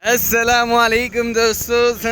السلام علیکم دوستو،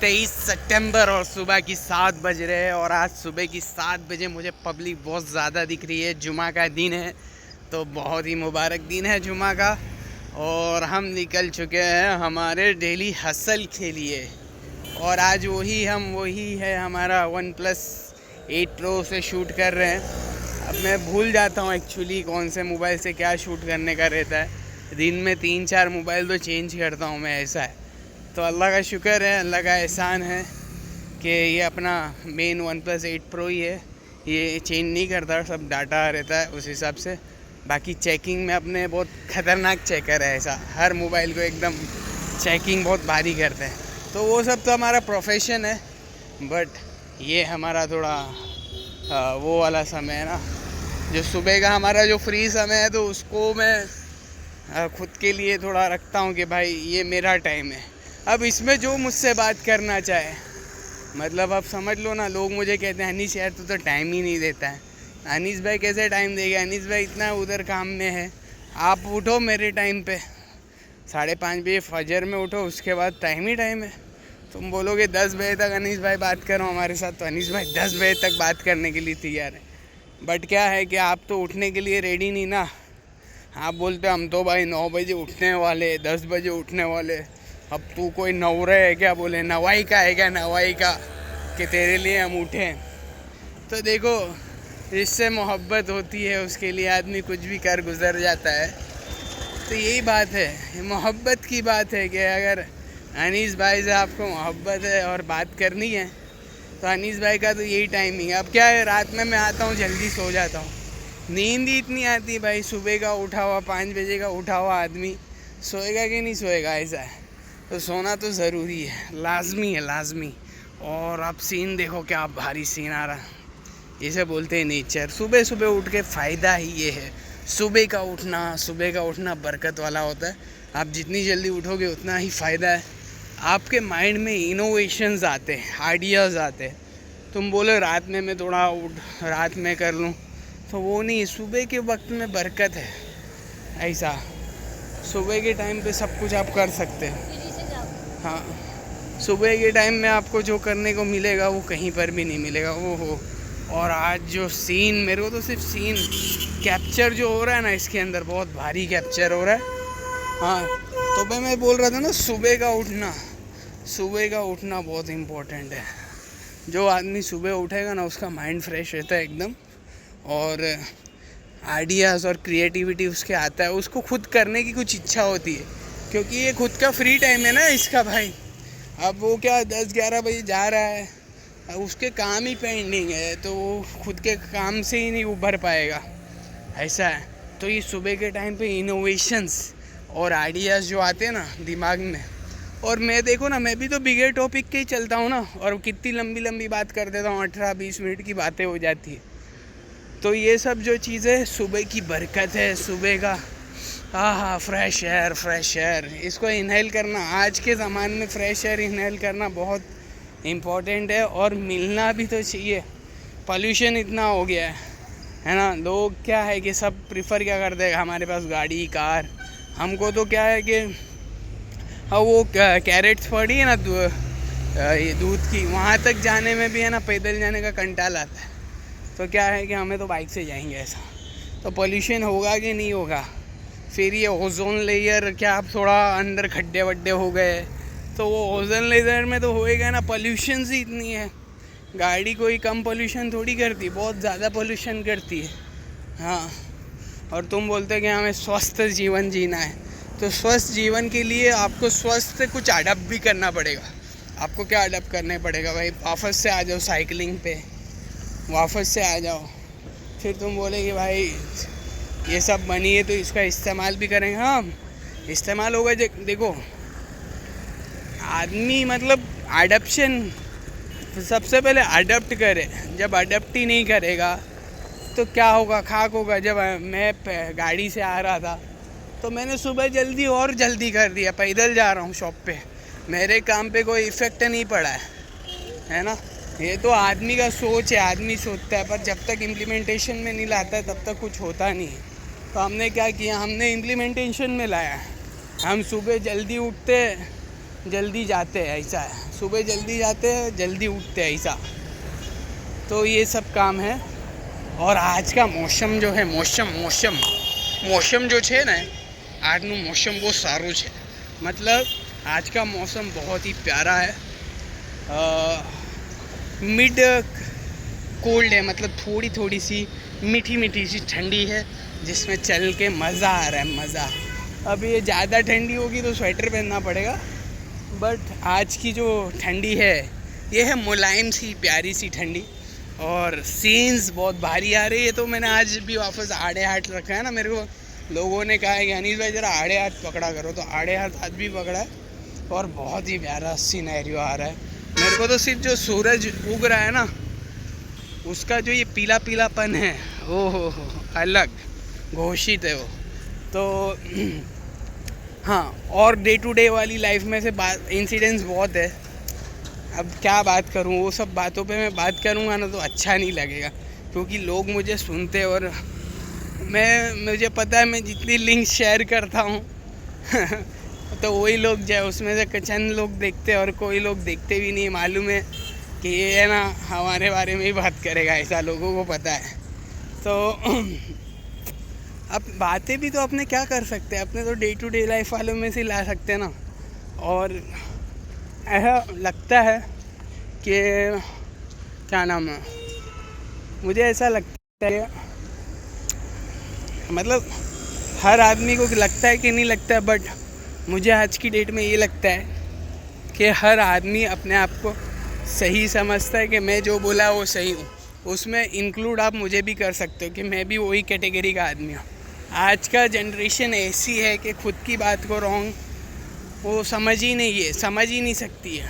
23 ستمبر اور صبح کی 7 بج رہے ہیں. اور آج صبح کی 7 بجے مجھے پبلک بہت زیادہ دکھ رہی ہے. جمعہ کا دن ہے تو بہت ہی مبارک دن ہے جمعہ کا. اور ہم نکل چکے ہیں ہمارے ڈیلی ہسل کے لیے. اور آج وہی ہے ہمارا OnePlus 8 Pro سے شوٹ کر رہے ہیں. اب میں بھول جاتا ہوں ایکچولی کون سے موبائل سے کیا شوٹ کرنے کا رہتا ہے. دن میں 3-4 موبائل تو چینج کرتا ہوں میں، ایسا ہے. تو اللہ کا شکر ہے، اللہ کا احسان ہے کہ یہ اپنا مین OnePlus 8 Pro ہی ہے. یہ چینج نہیں کرتا، سب ڈاٹا رہتا ہے اس حساب سے. باقی چیکنگ میں اپنے بہت خطرناک چیکر ہے، ایسا ہر موبائل کو ایک دم چیکنگ بہت بھاری کرتے ہیں. تو وہ سب تو ہمارا پروفیشن ہے، بٹ یہ ہمارا تھوڑا وہ والا سمے ہے نا، جو صبح کا ہمارا جو فری سمے ہے، تو اس کو میں خود کے لیے تھوڑا رکھتا ہوں کہ بھائی یہ میرا ٹائم ہے. اب اس میں جو مجھ سے بات کرنا چاہے، مطلب اب سمجھ لو نا، لوگ مجھے کہتے ہیں انیس یار تو ٹائم ہی نہیں دیتا ہے. انیس بھائی کیسے ٹائم دے گا؟ انیس بھائی اتنا ادھر کام میں ہے. آپ اٹھو میرے ٹائم پہ 5:30 بجے فجر میں اٹھو، اس کے بعد ٹائم ہی ٹائم ہے. تم بولو گے 10 بجے تک انیس بھائی بات کرو ہمارے ساتھ، تو انیس بھائی 10 بجے تک بات کرنے کے لیے تیار ہے. بٹ کیا ہے کہ آپ تو اٹھنے کے لیے ریڈی نہیں نا. آپ بولتے ہم تو بھائی 9 بجے اٹھنے والے، 10 بجے اٹھنے والے. اب تو کوئی نورے ہے کیا؟ بولے نوائی کا ہے کیا؟ نوائی کا کہ تیرے لیے ہم اٹھیں. تو دیکھو، جس سے محبت ہوتی ہے اس کے لیے آدمی کچھ بھی کر گزر جاتا ہے. تو یہی بات ہے، یہ محبت کی بات ہے کہ اگر انیس بھائی سے آپ کو محبت ہے اور بات کرنی ہے تو انیس بھائی کا تو یہی ٹائمنگ ہے. اب کیا ہے، رات میں آتا ہوں جلدی سو جاتا ہوں، نیند ہی اتنی آتی ہے بھائی. صبح کا اٹھا ہوا 5 بجے کا اٹھا ہوا آدمی سوئے گا کہ نہیں سوئے گا؟ ایسا ہے. تو سونا تو ضروری ہے، لازمی ہے، لازمی. اور اب سین دیکھو کیا بھاری سین آ رہا. اسے بولتے ہیں نیچر. صبح اٹھ کے فائدہ ہی یہ ہے. صبح کا اٹھنا برکت والا ہوتا ہے. آپ جتنی جلدی اٹھو گے اتنا ہی فائدہ ہے. آپ کے مائنڈ میں انوویشنز آتے ہیں، آئیڈیاز آتے ہیں. تم بولے رات میں تھوڑا رات میں کر لوں، تو وہ نہیں. صبح کے وقت میں برکت ہے. ایسا صبح کے ٹائم پہ سب کچھ آپ کر سکتے ہیں. ہاں، صبح کے ٹائم میں آپ کو جو کرنے کو ملے گا وہ کہیں پر بھی نہیں ملے گا. وہ ہو. اور آج جو سین، میرے کو تو صرف سین کیپچر جو ہو رہا ہے نا اس کے اندر، بہت بھاری کیپچر ہو رہا ہے. ہاں، تو میں بول رہا تھا نا، صبح کا اٹھنا بہت امپورٹنٹ ہے. جو آدمی صبح اٹھے گا نا اس کا مائنڈ فریش رہتا ہے ایک دم. اور آئیڈیاز اور کریٹیوٹی اس کے آتا ہے. اس کو خود کرنے کی کچھ اچھا ہوتی ہے، کیونکہ یہ خود کا فری ٹائم ہے نا اس کا بھائی. اب وہ کیا 10-11 بجے جا رہا ہے، اس کے کام ہی پینڈنگ ہے، تو وہ خود کے کام سے ہی نہیں ابھر پائے گا. ایسا ہے. تو یہ صبح کے ٹائم پہ انوویشنز اور آئیڈیاز جو آتے ہیں نا دماغ میں. اور میں دیکھو نا، میں بھی تو بغیر ٹاپک کے ہی چلتا ہوں نا، اور کتنی لمبی بات کر دیتا ہوں، 18-20 منٹ کی باتیں ہو جاتی ہے. تو یہ سب جو چیزیں صبح کی برکت ہے، صبح کا فریش ایئر اس کو انہیل کرنا. آج کے زمانے میں فریش ایئر انہیل کرنا بہت امپورٹنٹ ہے، اور ملنا بھی تو چاہیے. پالوشن اتنا ہو گیا ہے نا. لوگ کیا ہے کہ سب پریفر کیا کرتے ہیں، ہمارے پاس گاڑی کار. ہم کو تو کیا ہے کہ وہ کیرٹس پڑی ہے نا دودھ کی، وہاں تک جانے میں بھی ہے نا پیدل جانے کا کنٹال آتا ہے. تو کیا ہے کہ ہمیں تو بائک سے جائیں گے. ایسا تو پولیوشن ہوگا کہ نہیں ہوگا. پھر یہ اوزون لیئر، کیا آپ تھوڑا اندر کھڈے وڈے ہو گئے تو وہ اوزون لیئر میں تو ہوئے گا نا. پولیوشنز ہی اتنی ہے. گاڑی کوئی کم پولیوشن تھوڑی کرتی، بہت زیادہ پولیوشن کرتی ہے. ہاں، اور تم بولتے کہ ہمیں سوستھ جیون جینا ہے. تو سوستھ جیون کے لیے آپ کو سوستھ کچھ اڈاپٹ بھی کرنا پڑے گا. آپ کو کیا اڈاپٹ کرنے پڑے گا بھائی؟ واپس سے آ جاؤ سائیکلنگ پہ، واپس سے آ جاؤ. پھر تم بولے کہ بھائی یہ سب بنی ہے تو اس کا استعمال بھی کریں گے. ہاں، استعمال ہوگا. دیکھو آدمی مطلب اڈاپشن سب سے پہلے اڈاپٹ کرے. جب اڈاپٹ ہی نہیں کرے گا تو کیا ہوگا؟ خاک ہوگا. جب میں گاڑی سے آ رہا تھا تو میں نے صبح جلدی کر دیا. پیدل جا رہا ہوں شاپ پہ، میرے کام پہ کوئی ایفیکٹ نہیں پڑا ہے نا. یہ تو آدمی کا سوچ ہے، آدمی سوچتا ہے، پر جب تک امپلیمنٹیشن میں نہیں لاتا ہے تب تک کچھ ہوتا نہیں ہے. تو ہم نے کیا کیا، ہم نے امپلیمنٹیشن میں لایا. ہم صبح جلدی اٹھتے جلدی جاتے ہیں، ایسا ہے. صبح جلدی جاتے ہیں جلدی اٹھتے ہیں، ایسا. تو یہ سب کام ہے. اور آج کا موسم جو ہے موسم جو છે ને આજનું موسم બહુ સારું છે. مطلب آج کا موسم بہت ہی پیارا ہے. مڈ کولڈ ہے، مطلب تھوڑی سی میٹھی سی ٹھنڈی ہے، جس میں چل کے مزہ آ رہا ہے، مزہ. اب یہ زیادہ ٹھنڈی ہوگی تو سویٹر پہننا پڑے گا، بٹ آج کی جو ٹھنڈی ہے یہ ہے ملائم سی پیاری سی ٹھنڈی. اور سینز بہت بھاری آ رہی ہے. تو میں نے آج بھی واپس آڑے ہاتھ رکھا ہے نا. میرے کو لوگوں نے کہا ہے کہ انیس بھائی ذرا آڑے ہاتھ پکڑا کرو، تو آڑے ہاتھ آج بھی پکڑا ہے. اور بہت ہی پیارا سینیریو آ رہا ہے. میرے کو تو صرف جو سورج اگ رہا ہے نا اس کا جو یہ پیلا پن ہے ہو الگ گھوشت ہے وہ. تو ہاں، اور ڈے ٹو ڈے والی لائف میں سے انسیڈنٹس بہت ہے. اب کیا بات کروں، وہ سب باتوں پہ میں بات کروں گا نا تو اچھا نہیں لگے گا، کیونکہ لوگ مجھے سنتے، اور مجھے پتہ ہے میں جتنی لنک شیئر کرتا ہوں تو وہی لوگ جو ہے اس میں سے چند لوگ دیکھتے اور کوئی لوگ دیکھتے بھی نہیں. معلوم ہے کہ یہ ہے نا ہمارے بارے میں ہی بات کرے گا، ایسا لوگوں کو پتہ ہے. تو اب باتیں بھی تو اپنے کیا کر سکتے ہیں، اپنے تو ڈے ٹو ڈے لائف والوں میں سے لا سکتے ہیں نا. اور ایسا لگتا ہے کہ کیا نام ہے، مجھے ایسا لگتا ہے، مطلب ہر آدمی کو لگتا ہے کہ نہیں لگتا ہے، بٹ مجھے آج کی ڈیٹ میں یہ لگتا ہے کہ ہر آدمی اپنے آپ کو صحیح سمجھتا ہے کہ میں جو بولا وہ صحیح ہوں. اس میں انکلوڈ آپ مجھے بھی کر سکتے ہو کہ میں بھی وہی کیٹیگری کا آدمی ہوں. آج کا جنریشن ایسی ہے کہ خود کی بات کو رانگ وہ سمجھ ہی نہیں سکتی ہے.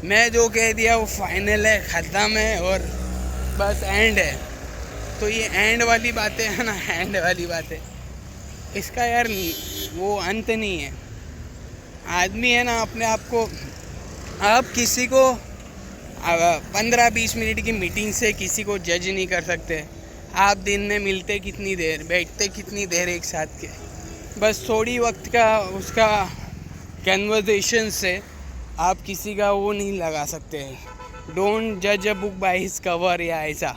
میں جو کہہ دیا وہ فائنل ہے، ختم ہے، اور بس اینڈ ہے. تو یہ اینڈ والی باتیں ہیں نا، اینڈ والی باتیں، اس کا یار وہ انت نہیں ہے. آدمی ہے نا اپنے آپ کو، آپ کسی کو 15-20 منٹ کی میٹنگ سے کسی کو جج نہیں کر سکتے. آپ دن میں ملتے کتنی دیر، بیٹھتے کتنی دیر ایک ساتھ کے، بس تھوڑی وقت کا اس کا کنورزیشن سے آپ کسی کا وہ نہیں لگا سکتے. ڈونٹ جج اے بک بائی ہز کور، یا ایسا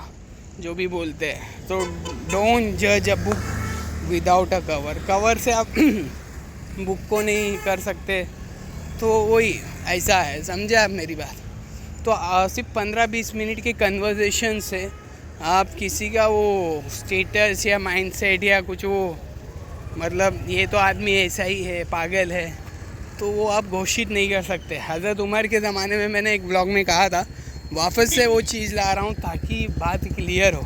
جو بھی بولتے ہیں. تو ڈونٹ جج اے بک وداؤٹ اے کور سے آپ بک کو نہیں کر سکتے. تو وہی ایسا ہے، سمجھے آپ میری بات. تو صرف 15-20 منٹ کے کنورزیشن سے آپ کسی کا وہ اسٹیٹس یا مائنڈ سیٹ یا کچھ وہ، مطلب یہ تو آدمی ایسا ہی ہے، پاگل ہے، تو وہ آپ گھوشت نہیں کر سکتے. حضرت عمر کے زمانے میں نے ایک بلاگ میں کہا تھا، واپس سے وہ چیز لا رہا ہوں تاکہ بات کلیئر ہو.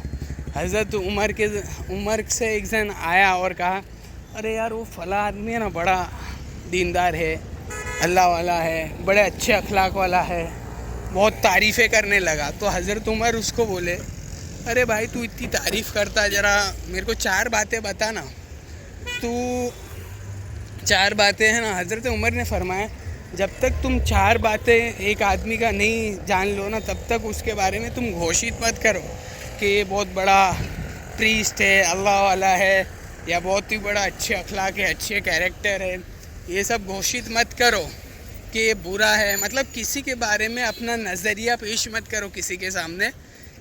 حضرت عمر سے ایک جن آیا اور کہا، ارے یار وہ فلاں آدمی ہے نا، بڑا دیندار ہے، اللہ والا ہے، بڑے اچھے اخلاق والا ہے، بہت تعریفیں کرنے لگا. تو حضرت عمر اس کو بولے، ارے بھائی تو اتنی تعریف کرتا، ذرا میرے کو 4 باتیں بتا نا. تو 4 باتیں ہیں نا. حضرت عمر نے فرمایا، جب تک تم 4 باتیں ایک آدمی کا نہیں جان لو نا، تب تک اس کے بارے میں تم گھوشت مت کرو کہ یہ بہت بڑا پریسٹ ہے، اللہ والا ہے، یا بہت ہی بڑا اچھے اخلاق ہے، اچھے کیریکٹر ہے. یہ سب گھوشت مت کرو کہ یہ برا ہے. مطلب کسی کے بارے میں اپنا نظریہ پیش مت کرو کسی کے سامنے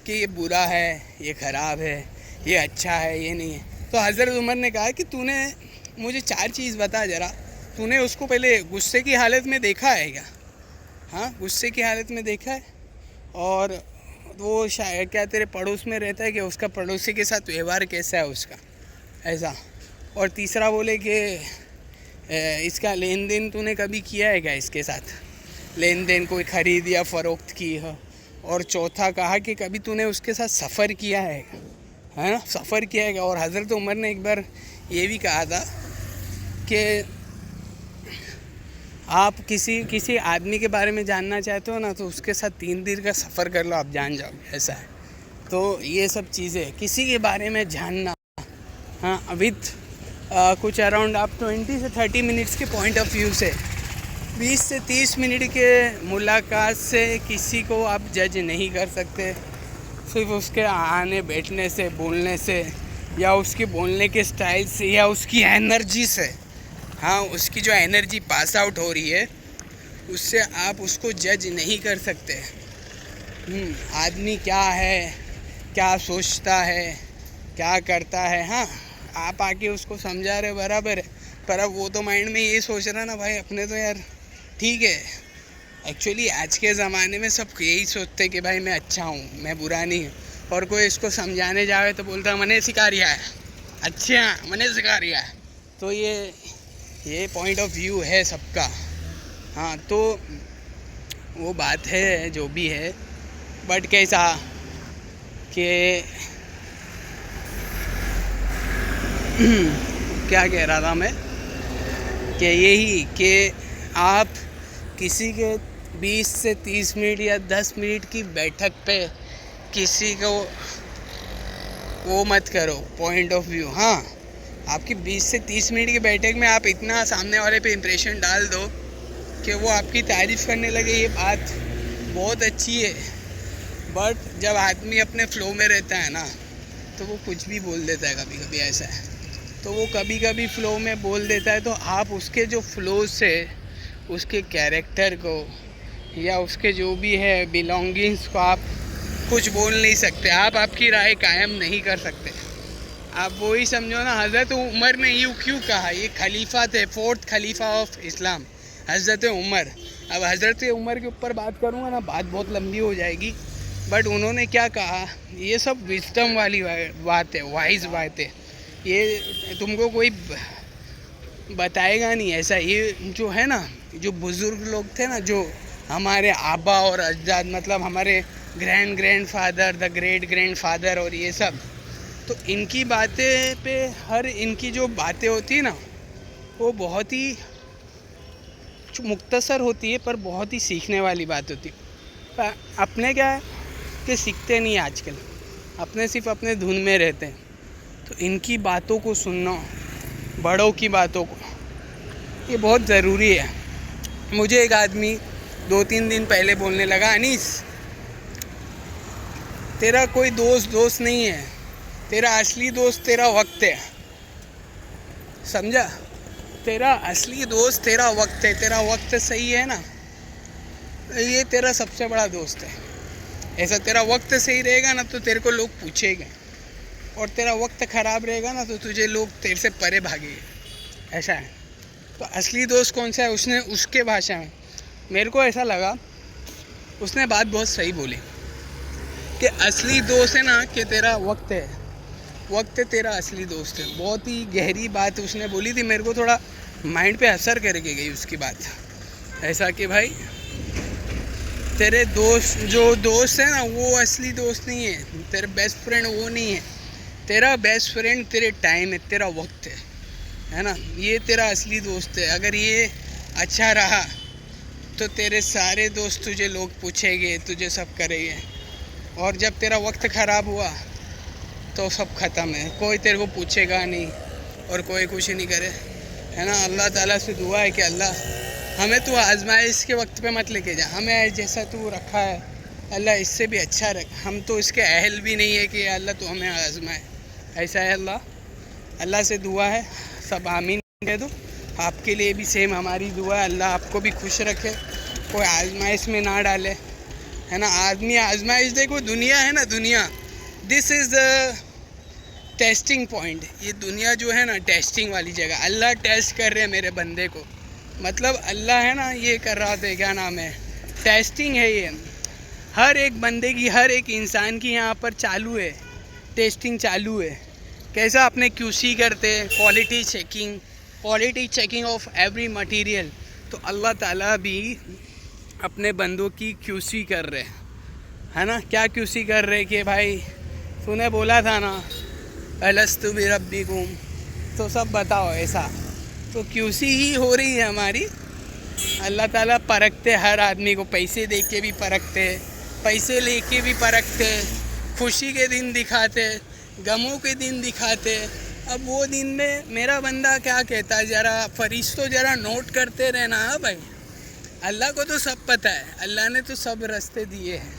کہ یہ برا ہے، یہ خراب ہے، یہ اچھا ہے، یہ نہیں ہے. تو حضرت عمر نے کہا کہ تو نے مجھے 4 چیز بتا ذرا. تو نے اس کو پہلے غصے کی حالت میں دیکھا ہے کیا؟ ہاں، غصے کی حالت میں دیکھا ہے؟ اور وہ شاید کیا تیرے پڑوس میں رہتا ہے کہ اس کا پڑوسی کے ساتھ ویوہار کیسا ہے اس کا، ایسا. اور تیسرا بولے کہ اس کا لین دین تو نے کبھی کیا ہے کیا، اس کے ساتھ لین دین کوئی خرید یا فروخت کی ہے. اور چوتھا کہا کہ کبھی تو نے اس کے ساتھ سفر کیا ہے نا، سفر کیا ہے. اور حضرت عمر نے ایک بار یہ بھی کہا تھا کہ آپ کسی آدمی کے بارے میں جاننا چاہتے ہو نا تو اس کے ساتھ 3 دن کا سفر کر لو، آپ جان جاؤ گے، ایسا ہے. تو یہ سب چیزیں کسی کے بارے میں جاننا، ہاں، وتھ کچھ اراؤنڈ آپ 20 سے 30 منٹس کے پوائنٹ آف ویو سے، 20 سے 30 منٹ کے ملاقات سے کسی کو آپ جج نہیں کر سکتے. صرف اس کے آنے بیٹھنے سے، بولنے سے، یا اس کے بولنے کے سٹائل سے، یا اس کی انرجی سے. ہاں اس کی جو انرجی پاس آؤٹ ہو رہی ہے اس سے آپ اس کو جج نہیں کر سکتے. آدمی کیا ہے، کیا سوچتا ہے، کیا کرتا ہے. ہاں آپ آ کے اس کو سمجھا رہے برابر ہے، پر اب وہ تو مائنڈ میں یہ سوچ رہا نا بھائی اپنے تو یار ٹھیک ہے. ایکچولی آج کے زمانے میں سب یہی سوچتے کہ بھائی میں اچھا ہوں، میں برا نہیں ہوں. اور کوئی اس کو سمجھانے جاوے تو بولتا میں نے سکھا رہا ہے، اچھا میں نے سکھا رہا ہے. تو یہ پوائنٹ آف ویو ہے سب کا. ہاں تو وہ بات ہے جو بھی ہے، بٹ کیسا کہ کیا کہہ رہا تھا میں، کہ یہی کہ آپ کسی کے 20 سے 30 منٹ یا 10 منٹ کی بیٹھک پہ کسی کو وہ مت کرو پوائنٹ آف ویو. ہاں آپ کی 20 سے 30 منٹ کی بیٹھک میں آپ اتنا سامنے والے پہ امپریشن ڈال دو کہ وہ آپ کی تعریف کرنے لگے، یہ بات بہت اچھی ہے. بٹ جب آدمی اپنے فلو میں رہتا ہے نا تو وہ کچھ بھی بول دیتا ہے. کبھی کبھی ایسا ہے تو وہ کبھی کبھی فلو میں بول دیتا ہے، تو آپ اس کے جو فلو سے اس کے کیریکٹر کو یا اس کے جو بھی ہے بلانگنگس کو آپ کچھ بول نہیں سکتے. آپ کی رائے قائم نہیں کر سکتے. آپ وہی سمجھو نا، حضرت عمر نے یوں کیوں کہا، یہ خلیفہ تھے، 4th خلیفہ آف اسلام حضرت عمر. اب حضرت عمر کے اوپر بات کروں گا نا بات بہت لمبی ہو جائے گی، بٹ انہوں نے کیا کہا، یہ سب وزڈم والی بات ہے، وائز بات ہے. یہ تم کو کوئی بتائے گا نہیں ایسا. یہ جو ہے نا، جو بزرگ لوگ تھے نا، جو ہمارے آبا اور اجداد، مطلب ہمارے grand father, the great grand father, اور یہ سب، تو ان کی باتیں پہ ان کی جو باتیں ہوتی ہیں نا وہ بہت ہی مختصر ہوتی ہے پر بہت ہی سیکھنے والی بات ہوتی ہے. اپنے کیا ہے کہ سیکھتے نہیں آج کل، اپنے صرف اپنے دھن میں رہتے ہیں. تو ان کی باتوں کو سننا، بڑوں کی باتوں کو، یہ بہت ضروری ہے. مجھے ایک آدمی 2-3 دن پہلے بولنے لگا، انیس تیرا کوئی دوست نہیں ہے، تیرا اصلی دوست تیرا وقت ہے. سمجھا؟ تیرا اصلی دوست تیرا وقت ہے. تیرا وقت صحیح ہے نا، یہ تیرا سب سے بڑا دوست ہے. ایسا تیرا وقت صحیح رہے گا نا تو تیرے کو لوگ پوچھیں گے، اور تیرا وقت خراب رہے گا نا تو تجھے لوگ تیرے سے پرے بھاگیں گے. ایسا ہے. تو اصلی دوست کون سا ہے؟ اس نے اس کے بھاشا میں میرے کو ایسا لگا، اس نے بات بہت صحیح بولی کہ اصلی دوست ہے نا کہ تیرا وقت ہے، وقت تیرا اصلی دوست ہے. بہت ہی گہری بات اس نے بولی تھی، میرے کو تھوڑا مائنڈ پہ اثر کر کے گئی اس کی بات. ایسا کہ بھائی تیرے جو دوست ہے نا وہ اصلی دوست نہیں ہے، تیرے بیسٹ فرینڈ وہ نہیں ہے. تیرا بیسٹ فرینڈ تیرے ٹائم ہے، تیرا وقت ہے نا، یہ تیرا اصلی دوست ہے. اگر یہ اچھا رہا تو تیرے سارے دوست تجھے لوگ پوچھیں گے، تجھے سب کریں گے. اور جب تیرا وقت خراب ہوا تو سب ختم ہے، کوئی تیرے کو پوچھے گا نہیں اور کوئی کچھ نہیں کرے، ہے نا. اللہ تعالیٰ سے دعا ہے کہ اللہ ہمیں تو آزمائش کے وقت پہ مت لے کے جا، ہمیں جیسا تو رکھا ہے اللہ اس سے بھی اچھا رکھ. ہم تو اس کے اہل بھی نہیں ہے کہ اللہ تو ہمیں آزمائے. ایسا ہے. اللہ سے دعا ہے، سب آمین کہہ دو. آپ کے لیے بھی سیم ہماری دعا ہے، اللہ آپ کو بھی خوش رکھے، کوئی آزمائش میں نہ ڈالے، ہے نا. آدمی آزمائش، دیکھو دنیا ہے نا، دنیا دس از دا ٹیسٹنگ پوائنٹ. یہ دنیا جو ہے نا ٹیسٹنگ والی جگہ. اللہ ٹیسٹ کر رہے ہیں میرے بندے کو، مطلب اللہ ہے نا یہ کر رہا تھا، کیا نام ہے، ٹیسٹنگ ہے. یہ ہر ایک بندے کی، ہر ایک انسان کی یہاں پر چالو ہے، ٹیسٹنگ چالو ہے. کیسا اپنے QC کرتے، quality checking of every material. تو اللہ تعالیٰ بھی اپنے بندوں کی QC کر رہے، ہے نا. کیا QC کر رہے کہ بھائی تو نے بولا تھا نا الست بربکم، تو سب بتاؤ. ایسا تو QC ہی ہو رہی ہے ہماری. اللہ تعالیٰ پرکھتے ہر آدمی کو، پیسے دے کے بھی پرکھتے، پیسے لے کے بھی پرکھتے، خوشی کے دن دکھاتے، غموں کے دن دکھاتے. اب وہ دن میں میرا بندہ کیا کہتا ہے، ذرا فرشتوں ذرا نوٹ کرتے رہنا. ہاں بھائی، اللہ کو تو سب پتہ ہے، اللہ نے تو سب راستے دیے ہیں،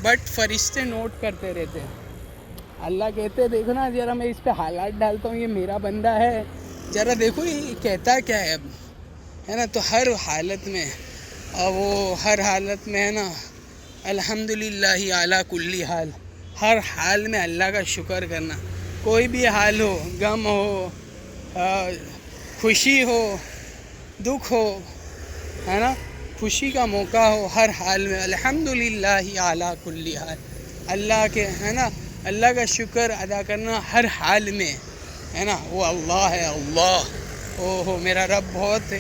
بٹ فرشتے نوٹ کرتے رہتے ہیں. اللہ کہتے دیکھو نا ذرا میں اس پہ حالات ڈالتا ہوں، یہ میرا بندہ ہے، ذرا دیکھو یہ کہتا کیا ہے اب، ہے نا. تو ہر حالت میں، اور وہ ہر حالت میں ہے نا الحمدللہ اعلیٰ کلی حال، ہر حال میں اللہ کا شکر کرنا. کوئی بھی حال ہو، غم ہو، خوشی ہو، دکھ ہو، ہے نا، خوشی کا موقع ہو، ہر حال میں الحمدللہ اعلیٰ کلی حال، اللہ کے ہے نا اللہ کا شکر ادا کرنا ہر حال میں، ہے نا. وہ اللہ ہے، اللہ ہو میرا رب بہت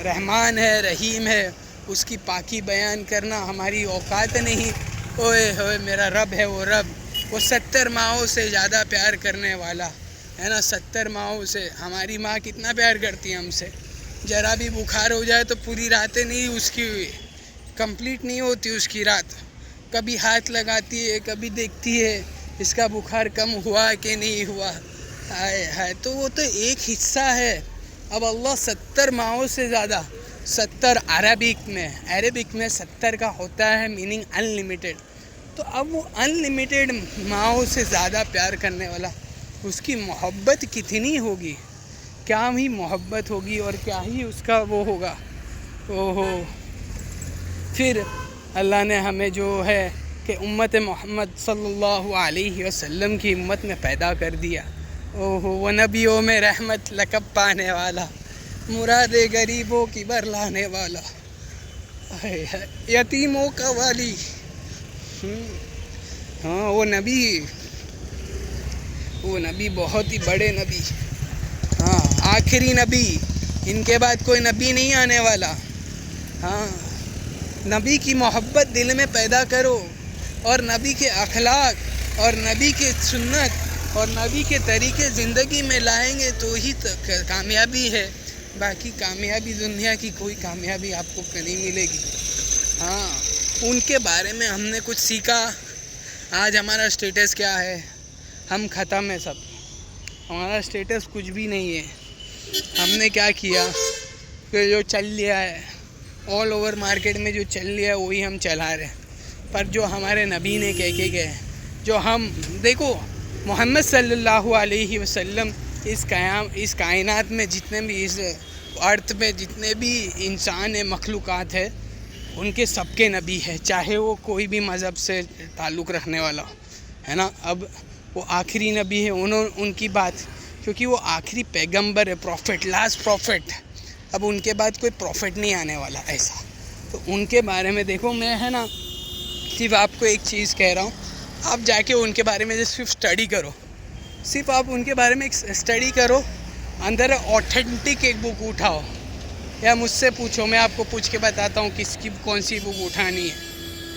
رحمان ہے، رحیم ہے. اس کی پاکی بیان کرنا ہماری اوقات نہیں. اوئے ہوئے میرا رب ہے، وہ رب، وہ 70 ماہوں سے زیادہ پیار کرنے والا ہے نا. 70 ماہوں سے. ہماری ماں کتنا پیار کرتی ہے ہم سے. ذرا بھی بخار ہو جائے تو پوری راتیں نہیں اس کی کمپلیٹ نہیں ہوتی اس کی رات. کبھی ہاتھ لگاتی ہے، کبھی دیکھتی ہے اس کا بخار کم ہوا کہ نہیں ہوا. ہائے تو وہ تو ایک حصہ ہے. اب اللہ 70 ماہوں سے زیادہ، 70 عربک میں 70 کا ہوتا ہے میننگ ان لمیٹیڈ. تو اب وہ ان لمیٹیڈ ماہوں سے زیادہ پیار کرنے والا، اس کی محبت کتنی ہوگی، کیا ہی محبت ہوگی اور کیا ہی اس کا وہ ہوگا. پھر اللہ نے ہمیں جو ہے کہ امت محمد صلی اللہ علیہ وسلم کی امت میں پیدا کر دیا. وہ نبیوں میں رحمت لقب پانے والا، مراد غریبوں کی برلانے والا، یتیموں کا والی. ہاں وہ نبی بہت ہی بڑے نبی، ہاں آخری نبی. ان کے بعد کوئی نبی نہیں آنے والا. ہاں نبی کی محبت دل میں پیدا کرو، اور نبی کے اخلاق اور نبی کے سنت اور نبی کے طریقے زندگی میں لائیں گے تو ہی کامیابی ہے. باقی کامیابی دنیا کی کوئی کامیابی آپ کو نہیں ملے گی. ہاں ان کے بارے میں ہم نے کچھ سیکھا. آج ہمارا اسٹیٹس کیا ہے؟ ہم ختم ہے سب. ہمارا اسٹیٹس کچھ بھی نہیں ہے. ہم نے کیا کیا کہ جو چل لیا ہے آل اوور مارکیٹ میں، جو چل لیا ہے وہی ہم چلا رہے ہیں. پر جو ہمارے نبی نے کہہ کے گئے، جو ہم دیکھو محمد صلی اللہ علیہ وسلم اس کائنات میں جتنے بھی اس ارتھ میں جتنے بھی انسان ہیں، مخلوقات ہے، ان کے سب کے نبی ہے، چاہے وہ کوئی بھی مذہب سے تعلق رکھنے والا ہے نا. اب وہ آخری نبی ہے، ان کی بات، کیونکہ وہ آخری پیغمبر ہے، پروفٹ، لاسٹ پروفٹ. اب ان کے بعد کوئی پروفٹ نہیں آنے والا ایسا. تو ان کے بارے میں دیکھو، میں ہے نا صرف آپ کو ایک چیز کہہ رہا ہوں، آپ جا کے ان کے بارے میں صرف اسٹڈی کرو. صرف آپ ان کے بارے میں ایک اسٹڈی کرو. اندر اوتھینٹک ایک بک اٹھاؤ، یا مجھ سے پوچھو، میں آپ کو پوچھ کے بتاتا ہوں کون سی بک اٹھانی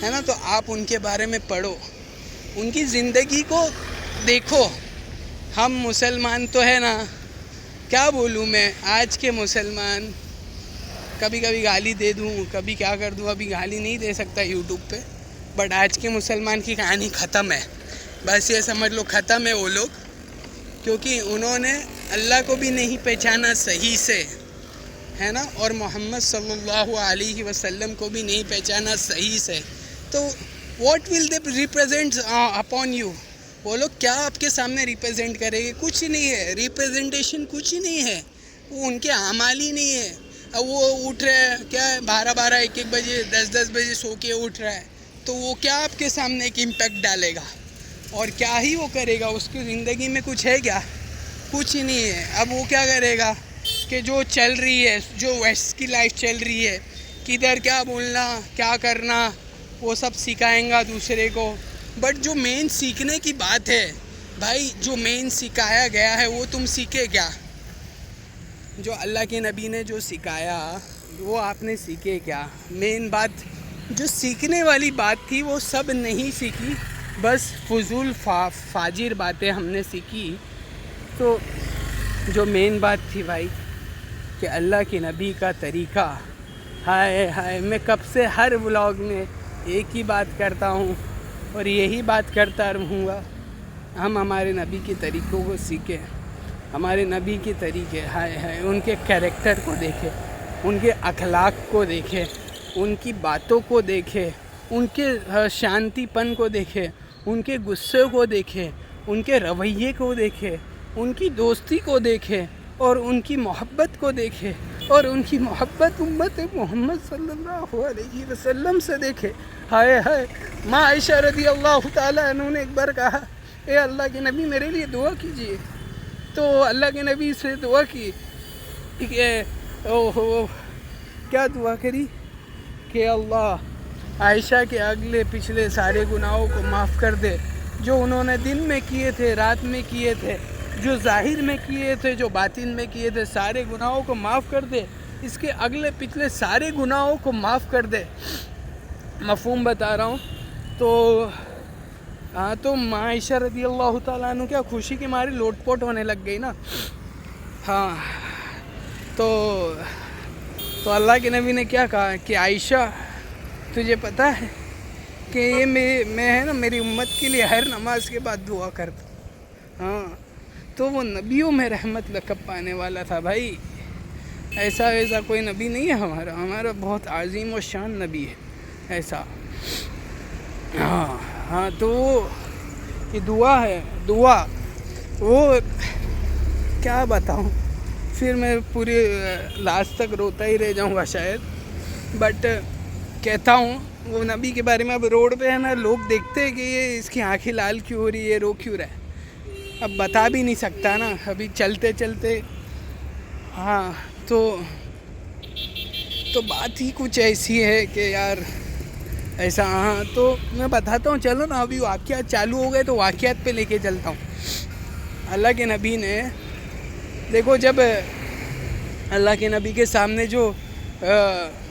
ہے نا. تو آپ ان کے بارے میں پڑھو، ان کی زندگی کو دیکھو. ہم مسلمان تو ہے نا، کیا بولوں میں، آج کے مسلمان کبھی گالی دے دوں، کبھی کیا کر دوں. ابھی گالی نہیں دے سکتا یوٹیوب پہ، بٹ آج کے مسلمان کی کہانی ختم ہے. بس یہ سمجھ لو ختم ہے وہ لوگ، کیونکہ انہوں نے اللہ کو بھی نہیں پہچانا صحیح سے، ہے نا، اور محمد صلی اللہ علیہ وسلم کو بھی نہیں پہچانا صحیح سے. تو what will they represent upon you? وہ لوگ کیا آپ کے سامنے ریپرزینٹ کریں گے؟ کچھ نہیں ہے. ریپرزینٹیشن کچھ نہیں ہے، وہ ان کے اعمال ہی نہیں ہے. اب وہ اٹھ رہے ہیں کیا 12 1 بجے 10 بجے سو کے اٹھ رہا ہے، تو وہ کیا آپ کے سامنے ایک امپیکٹ ڈالے گا، اور کیا ہی وہ کرے گا؟ اس کی زندگی میں کچھ ہے کیا؟ کچھ نہیں ہے. اب وہ کیا کرے گا کہ جو چل رہی ہے، جو ویسٹ کی لائف چل رہی ہے، کدھر کیا بولنا، کیا کرنا، وہ سب سکھائیں گا دوسرے کو. بٹ جو مین سیکھنے کی بات ہے بھائی، جو مین سکھایا گیا ہے وہ تم سیکھے کیا؟ جو اللہ کے نبی نے جو سکھایا وہ آپ نے سیکھے کیا؟ مین بات جو سیکھنے والی بات تھی وہ سب نہیں سیکھی، بس فضول فاجر باتیں ہم نے سیکھی. تو جو مین بات تھی بھائی کہ اللہ کے نبی کا طریقہ، ہائے میں کب سے ہر ولاگ میں ایک ہی بات کرتا ہوں اور یہی بات کرتا رہوں گا. ہم ہمارے نبی کے طریقوں کو سیکھیں، ہمارے نبی کے طریقے، ان کے کیریکٹر کو دیکھیں، ان کے اخلاق کو دیکھیں، ان کی باتوں کو دیکھیں، ان کے شانتی پن کو دیکھیں، ان کے غصے کو دیکھیں، ان کے رویے کو دیکھیں، ان کی دوستی کو دیکھے اور ان کی محبت کو دیکھے اور ان کی محبت امت محمد صلی اللہ علیہ وسلم سے دیکھے. ہائے ہائے. ماں عائشہ رضی اللہ تعالیٰ عنہ نے ایک بار کہا اے اللہ کے نبی میرے لیے دعا کیجیے. تو اللہ کے نبی سے دعا کی کہ کیا دعا کری کہ اللہ عائشہ کے اگلے پچھلے سارے گناہوں کو معاف کر دے، جو انہوں نے دن میں کیے تھے، رات میں کیے تھے، جو ظاہر میں کیے تھے، جو باطن میں کیے تھے، سارے گناہوں کو معاف کر دے. اس کے اگلے پچھلے سارے گناہوں کو معاف کر دے. مفہوم بتا رہا ہوں. تو ماں عائشہ رضی اللہ تعالیٰ عنہ کیا خوشی کے مارے لوٹ پوٹ ہونے لگ گئی نا. ہاں تو اللہ کے نبی نے کیا کہا کہ عائشہ تجھے پتہ ہے کہ یہ میں ہے نا میری امت کے لیے ہر نماز کے بعد دعا کرتا. ہاں تو وہ نبیوں میں رحمت لقب پانے والا تھا بھائی. ایسا کوئی نبی نہیں ہے ہمارا بہت عظیم و شان نبی ہے ایسا. ہاں تو یہ دعا ہے. دعا وہ کیا بتاؤں، پھر میں پوری لاسٹ تک روتا ہی رہ جاؤں گا شاید. بٹ کہتا ہوں وہ نبی کے بارے میں. اب روڈ پہ ہے نا لوگ دیکھتے ہیں کہ یہ اس کی آنکھیں لال کیوں ہو رہی ہے، رو کیوں رہا ہے. اب بتا بھی نہیں سکتا نا ابھی چلتے چلتے. ہاں تو بات ہی کچھ ایسی ہے کہ یار ایسا. ہاں تو میں بتاتا ہوں چلو نا. ابھی واقعات چالو ہو گئے تو واقعات پہ لے کے چلتا ہوں. اللہ کے نبی نے دیکھو جب اللہ کے نبی کے سامنے جو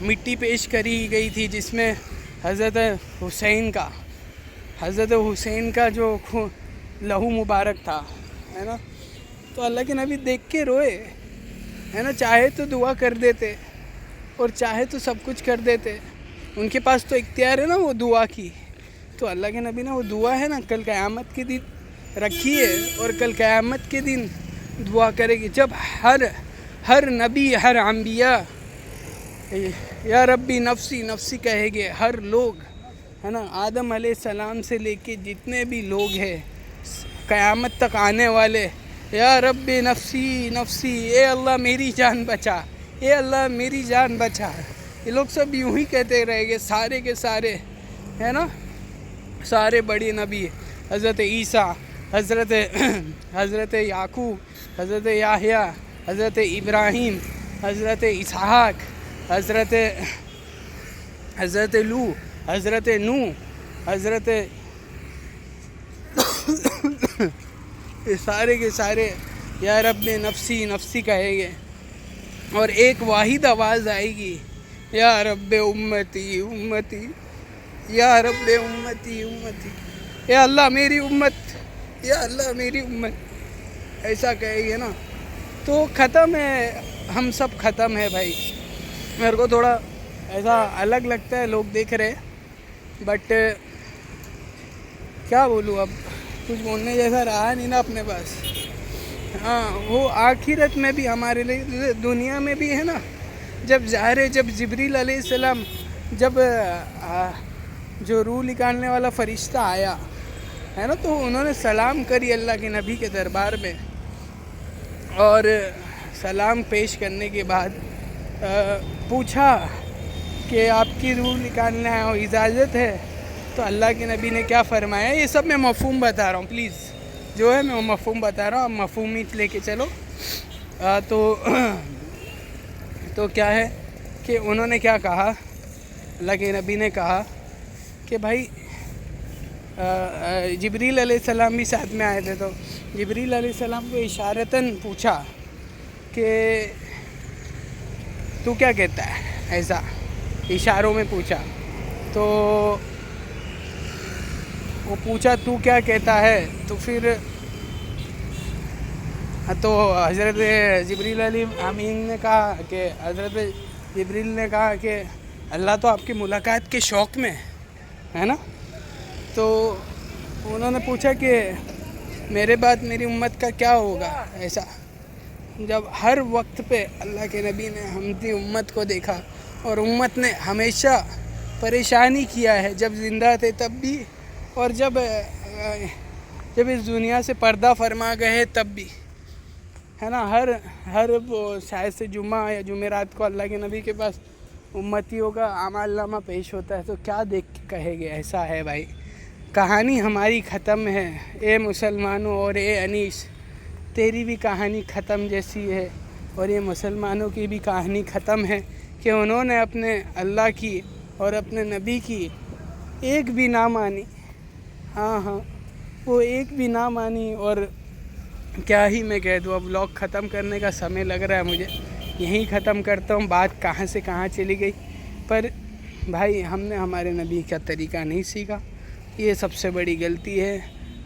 مٹی پیش کری گئی تھی جس میں حضرت حسین کا جو لہو مبارک تھا ہے نا، تو اللہ کے نبی دیکھ کے روئے ہے نا. چاہے تو دعا کر دیتے اور چاہے تو سب کچھ کر دیتے. ان کے پاس تو اختیار ہے نا وہ دعا کی. تو اللہ کے نبی نے وہ دعا ہے نا کل قیامت کے دن رکھی ہے اور کل قیامت کے دن دعا کرے گی جب ہر نبی ہر انبیاء یا ربی نفسی نفسی کہے گے. ہر لوگ ہے نا آدم علیہ السلام سے لے کے جتنے بھی لوگ ہیں قیامت تک آنے والے، یا ربی نفسی نفسی، اے اللہ میری جان بچا، اے اللہ میری جان بچا. یہ لوگ سب یوں ہی کہتے رہے گے سارے کے سارے ہے نا. سارے بڑے نبی حضرت عیسیٰ، حضرت یعقوب، حضرت یحییٰ، حضرت ابراہیم، حضرت اسحاق، حضرت لو، حضرت نوح، حضرت یہ سارے کے سارے یا رب نفسی نفسی کہیں گے. اور ایک واحد آواز آئے گی یا رب امتی امتی، یا رب امتی امتی، یا اللہ میری امت، یا اللہ میری امت. ایسا کہے گے نا تو ختم ہے. ہم سب ختم ہے بھائی. میرے کو تھوڑا ایسا الگ لگتا ہے لوگ دیکھ رہے، بٹ کیا بولوں اب کچھ بولنے جیسا رہا نہیں نا اپنے پاس. ہاں وہ آخرت میں بھی ہمارے لیے، دنیا میں بھی ہے نا. جب جبریل علیہ السلام جب جو روح نکالنے والا فرشتہ آیا ہے نا تو انہوں نے سلام کری اللہ کے نبی کے دربار میں. اور سلام پیش کرنے کے بعد پوچھا کہ آپ کی روح نکالنا ہے اور اجازت ہے. تو اللہ کے نبی نے کیا فرمایا. یہ سب میں مفہوم بتا رہا ہوں، پلیز جو ہے میں مفہوم بتا رہا ہوں، اب مفہوم ہی لے کے چلو. تو کیا ہے کہ انہوں نے کیا کہا، اللہ کے نبی نے کہا کہ بھائی جبریل علیہ السلام بھی ساتھ میں آئے تھے. تو جبریل علیہ السلام کو اشارتاً پوچھا کہ تو کیا کہتا ہے، ایسا اشاروں میں پوچھا. تو وہ پوچھا تو کیا کہتا ہے. تو پھر تو حضرت جبریل علیہ امین نے کہا کہ حضرت جبریل نے کہا کہ اللہ تو آپ کی ملاقات کے شوق میں ہے نا. تو انہوں نے پوچھا کہ میرے بعد میری امت کا کیا ہوگا. ایسا جب ہر وقت پہ اللہ کے نبی نے ہماری امت کو دیکھا اور امت نے ہمیشہ پریشانی کیا ہے، جب زندہ تھے تب بھی اور جب اس دنیا سے پردہ فرما گئے تب بھی. ہے نا. ہر وہ شاید سے جمعہ یا جمعرات کو اللہ کے نبی کے پاس امتیوں کا اعمال نامہ پیش ہوتا ہے, تو کیا دیکھ کے کہے گے ایسا ہے بھائی. کہانی ہماری ختم ہے اے مسلمانوں, اور اے انیس تیری بھی کہانی ختم جیسی ہے, اور یہ مسلمانوں کی بھی کہانی ختم ہے کہ انہوں نے اپنے اللہ کی اور اپنے نبی کی ایک بھی نہ مانی. ہاں وہ ایک بھی نہ مانی. اور کیا ہی میں کہہ دوں, اب ولاگ ختم کرنے کا سمے لگ رہا ہے مجھے, یہیں ختم کرتا ہوں. بات کہاں سے کہاں چلی گئی, پر بھائی ہم نے ہمارے نبی کا طریقہ نہیں سیکھا, یہ سب سے بڑی غلطی ہے.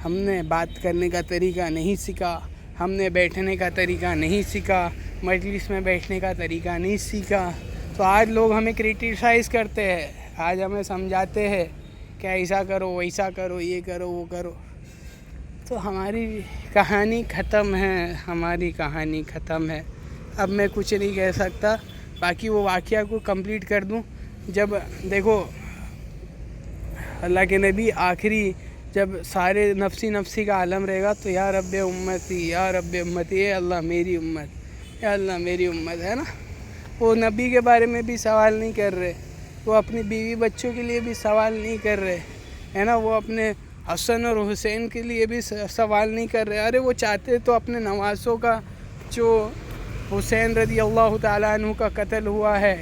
ہم نے بات کرنے کا طریقہ نہیں سیکھا, ہم نے بیٹھنے کا طریقہ نہیں سیکھا, مجلس میں بیٹھنے کا طریقہ نہیں سیکھا. تو آج لوگ ہمیں کرٹیسائز کرتے ہیں, آج ہمیں سمجھاتے ہیں کہ ایسا کرو ویسا کرو, یہ کرو وہ کرو. تو ہماری کہانی ختم ہے, ہماری کہانی ختم ہے. اب میں کچھ نہیں کہہ سکتا. باقی وہ واقعہ کو کمپلیٹ کر دوں. جب دیکھو اللہ کے نبی آخری جب سارے نفسی کا عالم رہے گا, تو یا رب امتی یا رب امتی, اے اللہ میری امت, اے اللہ میری امت, ہے نا. وہ نبی کے بارے میں بھی سوال نہیں کر رہے, وہ اپنی بیوی بچوں کے لیے بھی سوال نہیں کر رہے, ہے نا. وہ اپنے حسن اور حسین کے لیے بھی سوال نہیں کر رہے. ارے وہ چاہتے تو اپنے نواسوں کا, جو حسین رضی اللہ تعالیٰ عنہ کا قتل ہوا ہے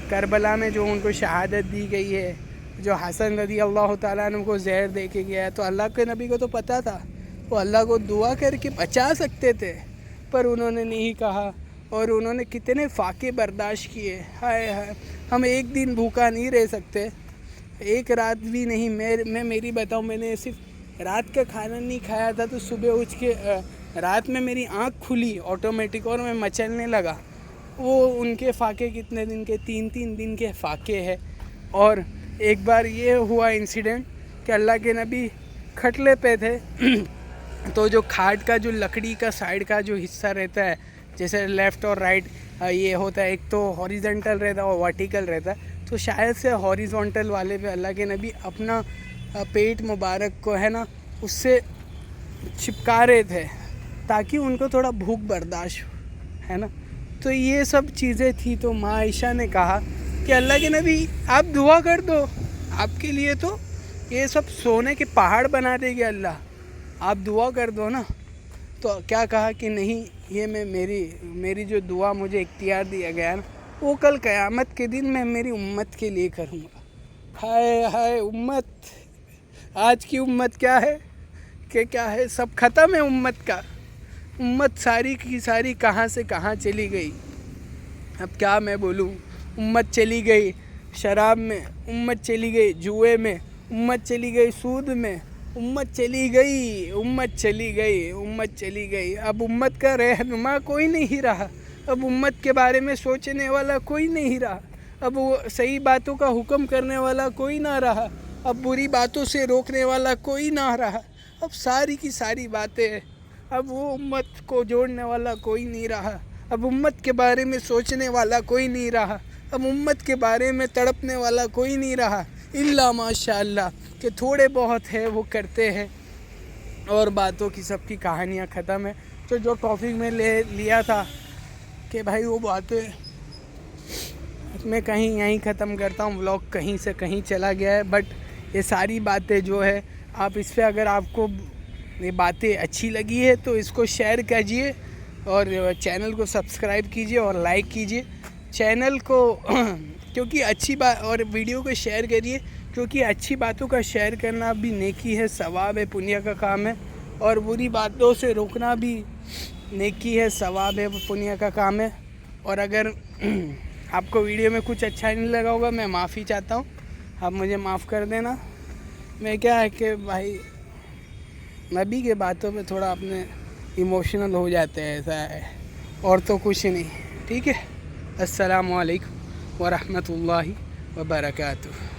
کربلا میں, جو ان کو شہادت دی گئی ہے, جو حسن رضی اللہ تعالیٰ عنہ کو زہر دے کے گیا ہے, تو اللہ کے نبی کو تو پتہ تھا, وہ اللہ کو دعا کر کے بچا سکتے تھے, پر انہوں نے نہیں کہا. اور انہوں نے کتنے فاقے برداشت کیے. ہائے ہائے, ہم ایک دن بھوکا نہیں رہ سکتے, ایک رات بھی نہیں. میں میری بتاؤں, میں نے صرف رات کا کھانا نہیں کھایا تھا, تو صبح اٹھ کے رات میں میری آنکھ کھلی آٹومیٹک, اور میں مچلنے لگا. وہ ان کے فاقے کتنے دن کے, 3 دن کے فاقے ہے. اور ایک بار یہ ہوا انسیڈنٹ کہ اللہ کے نبی کھٹلے پہ تھے, تو جو کھاٹ کا جو لکڑی کا سائیڈ کا جو حصہ رہتا ہے, جیسے لیفٹ اور رائٹ یہ ہوتا ہے, ایک تو ہاریزنٹل رہتا ہے اور ورٹیکل رہتا ہے, تو شاید سے ہاریزونٹل والے پہ اللہ کے نبی اپنا پیٹ مبارک کو, ہے نا, اس سے چپکا رہے تھے تاکہ ان کو تھوڑا بھوک برداشت ہو, ہے نا. تو یہ سب چیزیں تھی. تو ماں عائشہ نے کہا کہ اللہ کے نبی آپ دعا کر دو, آپ کے لیے تو یہ سب سونے کے پہاڑ بنا دے گے اللہ, آپ دعا کر دو نا. تو کیا کہا کہ نہیں, یہ میں میری جو دعا مجھے اختیار دیا گیا نا, وہ کل قیامت کے دن میں میری امت کے لیے کروں گا. ہائے ہائے امت, آج کی امت کیا ہے کہ کیا ہے, سب ختم ہے امت کا. امت ساری کی ساری کہاں سے کہاں چلی گئی. اب کیا میں بولوں, امت چلی گئی شراب میں, امت چلی گئی جوئے میں, امت چلی گئی سود میں, امت چلی گئی, امت چلی گئی, امت چلی گئی. اب امت کا رہنما کوئی نہیں رہا, اب امت کے بارے میں سوچنے والا کوئی نہیں رہا, اب وہ صحیح باتوں کا حکم کرنے والا کوئی نہ رہا, اب بری باتوں سے روکنے والا کوئی نہ رہا. اب ساری کی ساری باتیں, اب وہ امت کو جوڑنے والا کوئی نہیں رہا, اب امت کے بارے میں سوچنے والا کوئی نہیں رہا, اب امت کے بارے میں تڑپنے والا کوئی نہیں رہا. الا ماشاء اللہ کہ تھوڑے بہت ہے وہ کرتے ہیں, اور باتوں کی سب کی کہانیاں ختم ہے. تو جو ٹاپک میں لیا تھا کہ بھائی وہ باتیں, میں کہیں یہیں ختم کرتا ہوں. ولاگ کہیں سے کہیں چلا گیا ہے, بٹ یہ ساری باتیں جو ہے, آپ اس پہ اگر آپ کو یہ باتیں اچھی لگی ہے تو اس کو شیئر کیجیے, اور چینل کو سبسکرائب کیجیے اور لائک کیجیے چینل کو, کیونکہ اچھی بات, اور ویڈیو کو شیئر کریے, کیونکہ اچھی باتوں کا شیئر کرنا بھی نیکی ہے, ثواب ہے, پنیہ کا کام ہے, اور بری باتوں سے روکنا بھی نیکی ہے, ثواب ہے, پنیہ کا کام ہے. اور اگر آپ کو ویڈیو میں کچھ اچھا نہیں لگا ہوگا, میں معافی چاہتا ہوں, آپ مجھے معاف کر دینا. میں کیا ہے کہ بھائی نبی کے باتوں پہ تھوڑا اپنے ایموشنل ہو جاتے ہیں, ایسا ہے, اور تو کچھ نہیں. ٹھیک ہے, السلام علیکم ورحمۃ اللہ وبرکاتہ.